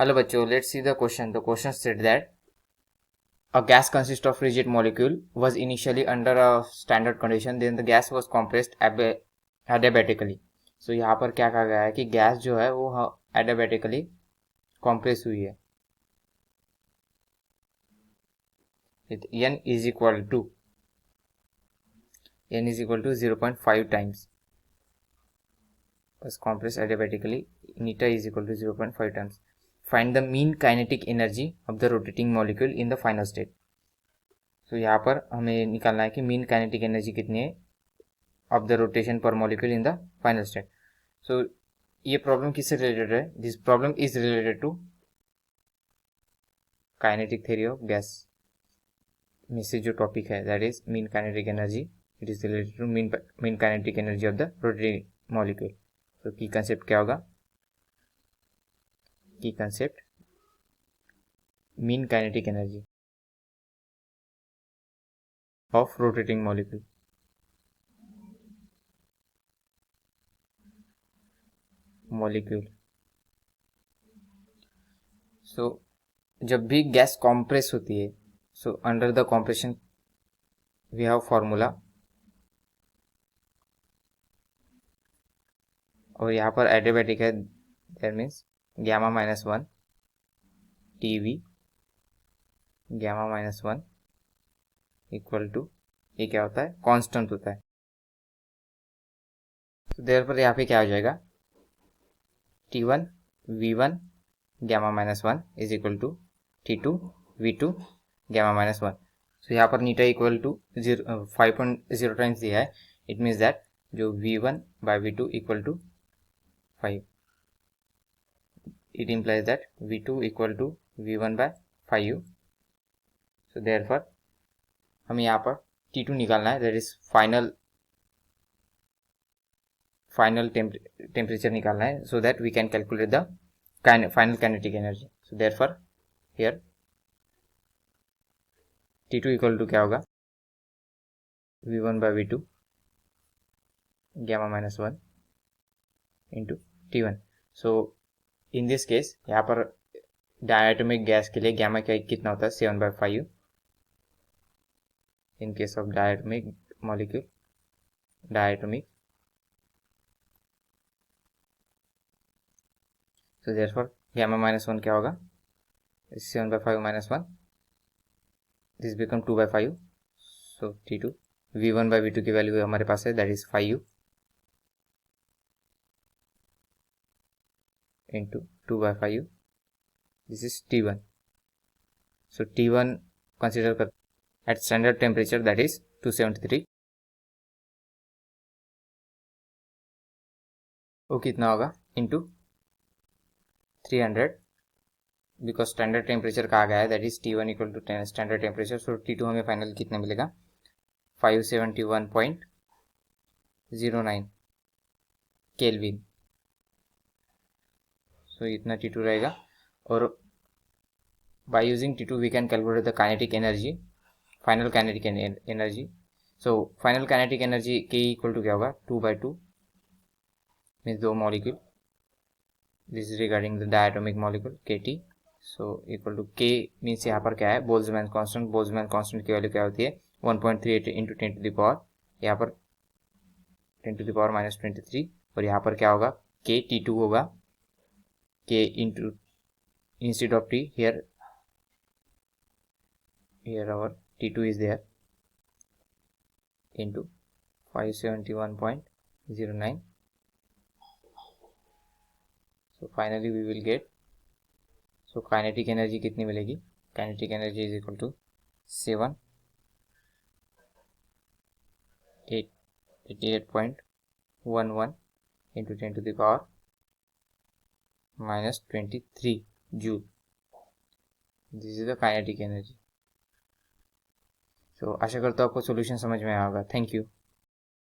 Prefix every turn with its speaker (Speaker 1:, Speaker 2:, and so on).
Speaker 1: Hello बच्चों, let's see the question. The question said that a gas consists of rigid molecule was initially under a standard condition, then the gas was compressed adiabatically. So यहाँ पर क्या कहा गया है कि gas जो है वो adiabatically compress हुई है with n is equal to 0.5 times. Was compressed adiabatically, neta is equal to 0.5 times. Find the mean kinetic energy of the rotating molecule in the final state. तो यहाँ पर हमें निकालना है कि मीन काइनेटिक एनर्जी कितनी है of the rotation per molecule in the final state. So ये प्रॉब्लम किससे रिलेटेड है? This problem is related to kinetic theory of gas में से जो टॉपिक है that is mean kinetic energy. It is related to mean kinetic energy of the rotating molecule. तो key concept क्या होगा? Key concept mean kinetic energy of rotating molecule. So जब भी gas compress होती है, so under the compression we have formula, और यहाँ पर एडियाबैटिक है, that means gamma minus 1 TV gamma minus 1 equal to, ये क्या होता है? कांस्टेंट होता है. तो देयरफॉर यहाँ पे क्या हो जाएगा? T1 V1 gamma minus 1 is equal to T2 V2 gamma minus 1. So यहाँ पर नीटा इक्वल टू 5.0 टाइम्स दिया है. इट मीन्स दैट जो V1 by V2 equal to 5. It implies that V2 equal to V1 by 5. So therefore हमें यहाँ पर T2 निकालना है, दैट इज फाइनल टेम्परेचर निकालना है, so that we can calculate the final kinetic energy. So therefore here T2 equal to क्या होगा? V1 by V2 gamma minus 1 into T1. So in this case यहाँ पर diatomic gas के लिए gamma का कितना होता है? 7/5 in case of diatomic molecule. Diatomic, so therefore gamma minus 1 क्या होगा? 7/5 minus 1, this become 2/5. so T2 V1 by V2 की वैल्यू हमारे पास है, that is 5 into 2/5. this is T1. so T1 consider कर at standard temperature, that is 273. वो कितना होगा? into 300, because standard temperature कहा गया है, that is T1 equal to standard temperature. So T2 हमें फाइनल कितना मिलेगा? 571.09 केल्विन. सो इतना T2 रहेगा. और by using T2 we can calculate the kinetic energy, final kinetic energy. So final kinetic energy K equal to क्या होगा? 2/2 means 2 molecule. This is regarding the diatomic molecule KT. So equal to K means यहाँ पर क्या है? Boltzmann constant. Boltzmann constant की value क्या होती है? 1.38 इंटू 10 टू द पावर, यहाँ पर 10 टू द पावर माइनस 23. और यहाँ पर क्या होगा? K T2 होगा. K into instead of T, here our T2 is there, into 571.09. so finally we will get, so kinetic energy कितनी मिलेगी? Kinetic energy is equal to 788.11 into 10 to the power minus 23 joule. This is the kinetic energy. So आशा करता हूँ आपको solution समझ में आया होगा. Thank you.